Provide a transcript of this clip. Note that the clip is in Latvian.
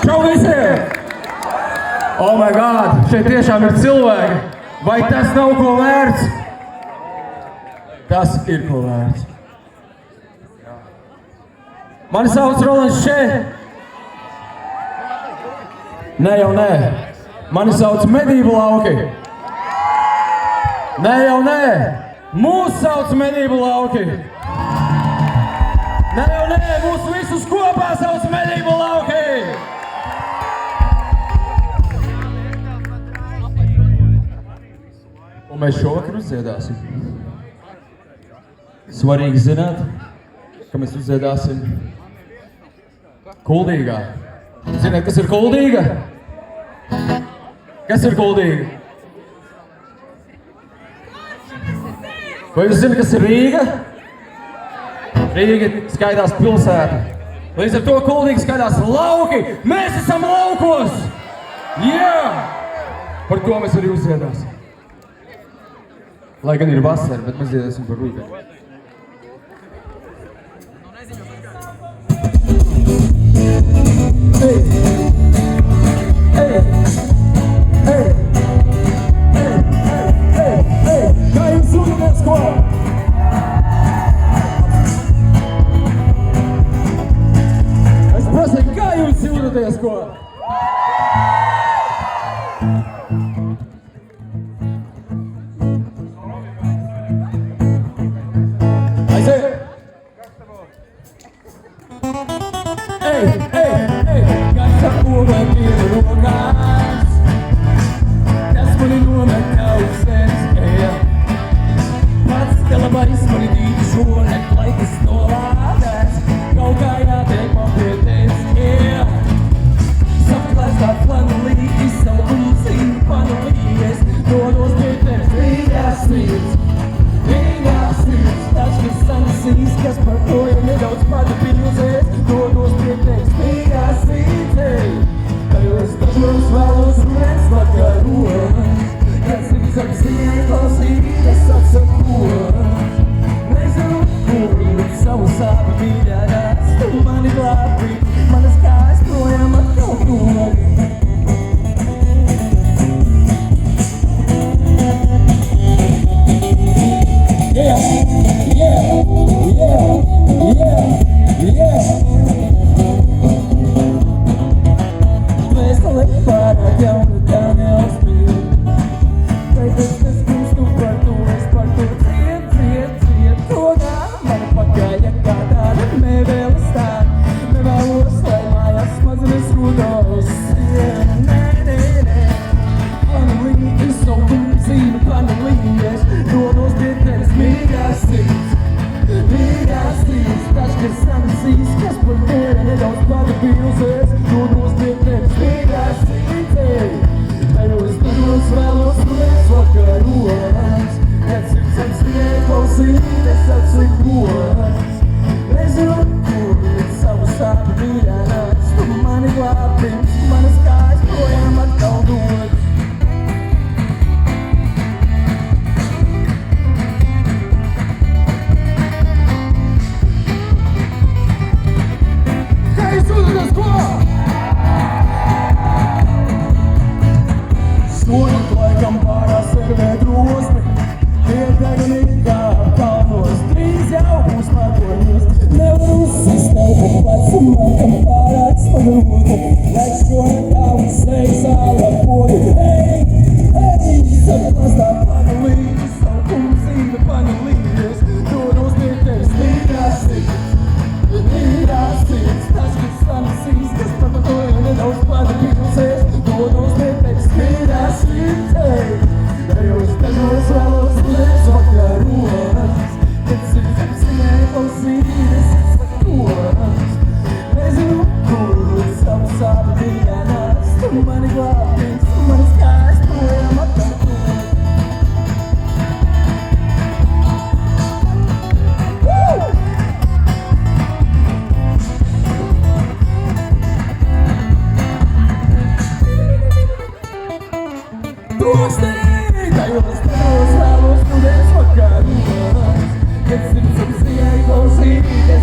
Čau visiem! Oh my god, šeit tiešām ir cilvēki. Vai tas nav ko vērts? Tas ir ko vērts. Mani sauc Rolands Še. Nē jau nē. Mani sauc Medību lauki. Nē jau nē. Mūs sauc Medību lauki. Nē jau nē. Mūs visus kopā sauc Medību lauki. Un mēs šovakar uzdziedāsim. Svarīgi zināt, ka mēs uzdziedāsim Kuldīgā. Ziniet, kas ir Kuldīga? Kas ir Kuldīga? Vai jūs zināt, kas ir Rīga? Rīga skaidās pilsēta. Līdz ar to Kuldīga skaidās lauki. Mēs esam laukos! Jā! Par to mēs arī uzdziedāsim. Lai gan ir vasara, bet mēs dziedāsim par rudeni. Hey, hey, hey, hey, hey, hey, kā jūs jūtaties, ko? Es prasīju, kā jūs jūtaties, ko? Aiziet! Hey, hey, hey, kas ar pogas ir rokās? Tas mani nomet augstens, Pats telabais mani dīti šoret, lai tas nolādēts. Kaut kā jātiek man pie tevis, Saplēstā flanelī, izsaut ulcīnu panelījies. Dodos pie tevis, mīļās sirds, tačkas sanesīs, kas par to jau nedaudz padapīnusies. Dodos pie tevis, mīļās sirds, tajos tačos vēlos rudens vakaros. Kad sirds apziņai klausīties atsakos. Nezinu, kur savu sāpu mīļā nāc, tu mani glābi, manas kājas projām atkal dod. Yeah, yeah, yeah, yeah. Mēs liek pārāk jaunu tā neuzspīd. Teicies, kas kums tu par to, es par to ciet. Togā mana pagāja kā tāda mēvēles tā. Nevēlos, lai mājās smadzenes rudos. Nē. Panelī, izsaukumi zīme panelījies. Dodos pie tevis, mīļās sirds. Tačkas sanesīs, kas par to jau nedaudz padapīnusies. Dodos pie tevis, mīļās sirds. Tajos tačos vēlos rudens vakaros. Kad sirds apziņai klausīties atsakos. Nezinu, kur savu sāpu mīļā nāc, tu mani glābi, manas kājas projām atkal dod. Soļot laikam pārās servē drosmi, iedegani kā kalnos, drīz jau būs mākoņos. Nevar uzsistēt, un pats man kam pārāds pagrūti, lai šo nekāvu seju sāla podi. Hey, saplastā panelī, izsaukumi zīme panelījies. Dodos pie tevis, mīļās sirds, tačkas sanesīs, kas par to jau nedaudz padapīnusies. Dodos pie tevis, mīļās sirds, tajos tačos vēlos rudens vakaros. Kad sirds apziņai klausīties atsakos. Nezinu, kur savu sāpu mīļā nāc, tu mani glābi, manas kājas projām atkal dod. Tajos tačos vēlos rudens vakaros. Kad sirds apziņai klausīties